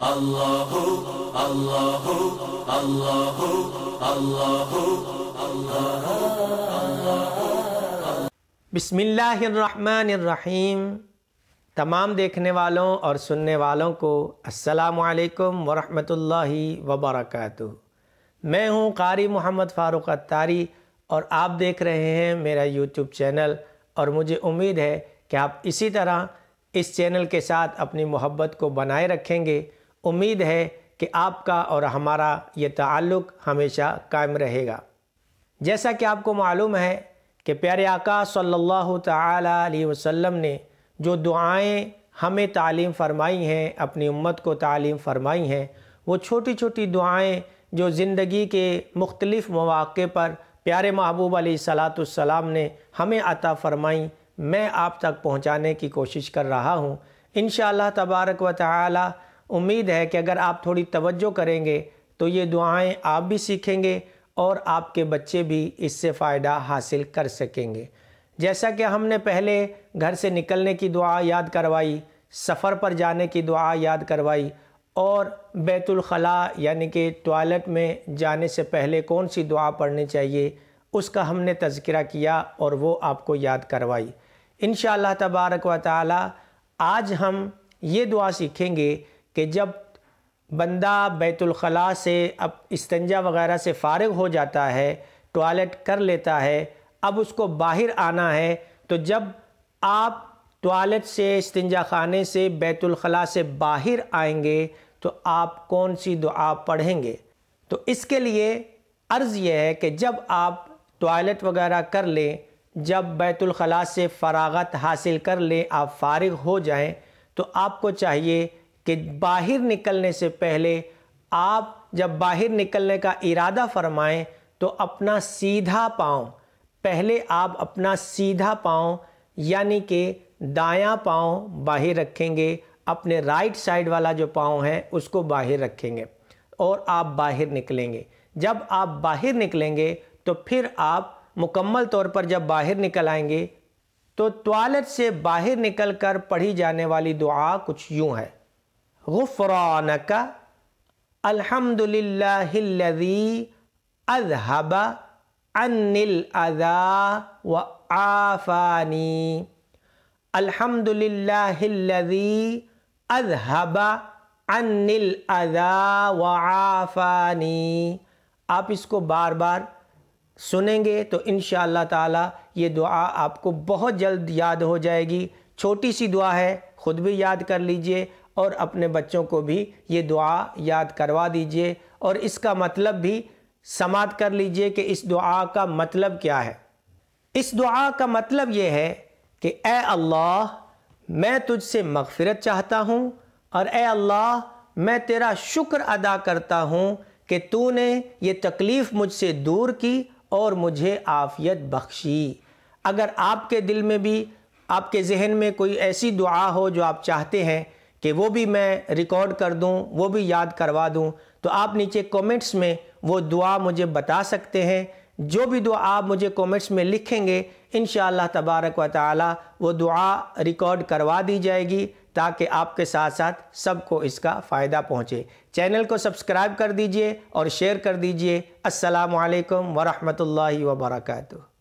اللہ اللہ اللہ اللہ اللہ۔ بسم اللہ الرحمن الرحیم۔ تمام دیکھنے والوں اور سننے والوں کو السلام علیکم ورحمۃ اللہ وبرکاتہ۔ میں ہوں قاری محمد فاروق عطاری اور آپ دیکھ رہے ہیں میرا یوٹیوب چینل، اور مجھے امید ہے کہ آپ اسی طرح اس چینل کے ساتھ اپنی محبت کو بنائے رکھیں گے۔ امید ہے کہ آپ کا اور ہمارا یہ تعلق ہمیشہ قائم رہے گا۔ جیسا کہ آپ کو معلوم ہے کہ پیارے آقا صلی اللہ تعالی علیہ وسلم نے جو دعائیں ہمیں تعلیم فرمائی ہیں، اپنی امت کو تعلیم فرمائی ہیں، وہ چھوٹی چھوٹی دعائیں جو زندگی کے مختلف مواقع پر پیارے محبوب علیہ الصلاۃ والسلام نے ہمیں عطا فرمائیں، میں آپ تک پہنچانے کی کوشش کر رہا ہوں۔ انشاءاللہ تبارک و تعالی امید ہے کہ اگر آپ تھوڑی توجہ کریں گے تو یہ دعائیں آپ بھی سیکھیں گے اور آپ کے بچے بھی اس سے فائدہ حاصل کر سکیں گے۔ جیسا کہ ہم نے پہلے گھر سے نکلنے کی دعا یاد کروائی، سفر پر جانے کی دعا یاد کروائی، اور بیت الخلاء یعنی کہ ٹوائلٹ میں جانے سے پہلے کون سی دعا پڑھنی چاہیے اس کا ہم نے تذکرہ کیا اور وہ آپ کو یاد کروائی۔ انشاءاللہ تبارک و تعالی آج ہم یہ دعا سیکھیں گے کہ جب بندہ بیت الخلاء سے اب استنجا وغیرہ سے فارغ ہو جاتا ہے، ٹوائلٹ کر لیتا ہے، اب اس کو باہر آنا ہے، تو جب آپ ٹوائلٹ سے، استنجا خانے سے، بیت الخلاء سے باہر آئیں گے تو آپ کون سی دعا پڑھیں گے؟ تو اس کے لیے عرض یہ ہے کہ جب آپ ٹوائلٹ وغیرہ کر لیں، جب بیت الخلاء سے فراغت حاصل کر لیں، آپ فارغ ہو جائیں، تو آپ کو چاہیے کہ باہر نکلنے سے پہلے آپ جب باہر نکلنے کا ارادہ فرمائیں تو اپنا سیدھا پاؤں، پہلے آپ اپنا سیدھا پاؤں یعنی کہ دایاں پاؤں باہر رکھیں گے، اپنے رائٹ سائیڈ والا جو پاؤں ہے اس کو باہر رکھیں گے اور آپ باہر نکلیں گے۔ جب آپ باہر نکلیں گے تو پھر آپ مکمل طور پر جب باہر نکل آئیں گے تو ٹوائلٹ سے باہر نکل کر پڑھی جانے والی دعا کچھ یوں ہے: غفرانک الحمدللہ الذی اذھب عنی الاذی وعافانی، الحمدللہ الذی اذھب عنی الاذی وعافانی۔ آپ اس کو بار بار سنیں گے تو انشاءاللہ تعالی یہ دعا آپ کو بہت جلد یاد ہو جائے گی۔ چھوٹی سی دعا ہے، خود بھی یاد کر لیجئے اور اپنے بچوں کو بھی یہ دعا یاد کروا دیجئے، اور اس کا مطلب بھی سماعت کر لیجئے کہ اس دعا کا مطلب کیا ہے۔ اس دعا کا مطلب یہ ہے کہ اے اللہ، میں تجھ سے مغفرت چاہتا ہوں، اور اے اللہ میں تیرا شکر ادا کرتا ہوں کہ تو نے یہ تکلیف مجھ سے دور کی اور مجھے عافیت بخشی۔ اگر آپ کے دل میں بھی، آپ کے ذہن میں کوئی ایسی دعا ہو جو آپ چاہتے ہیں کہ وہ بھی میں ریکارڈ کر دوں، وہ بھی یاد کروا دوں، تو آپ نیچے کومنٹس میں وہ دعا مجھے بتا سکتے ہیں۔ جو بھی دعا آپ مجھے کومنٹس میں لکھیں گے انشاءاللہ تبارک و تعالی وہ دعا ریکارڈ کروا دی جائے گی تاکہ آپ کے ساتھ ساتھ سب کو اس کا فائدہ پہنچے۔ چینل کو سبسکرائب کر دیجئے اور شیئر کر دیجئے۔ السلام علیکم ورحمۃ اللہ وبرکاتہ۔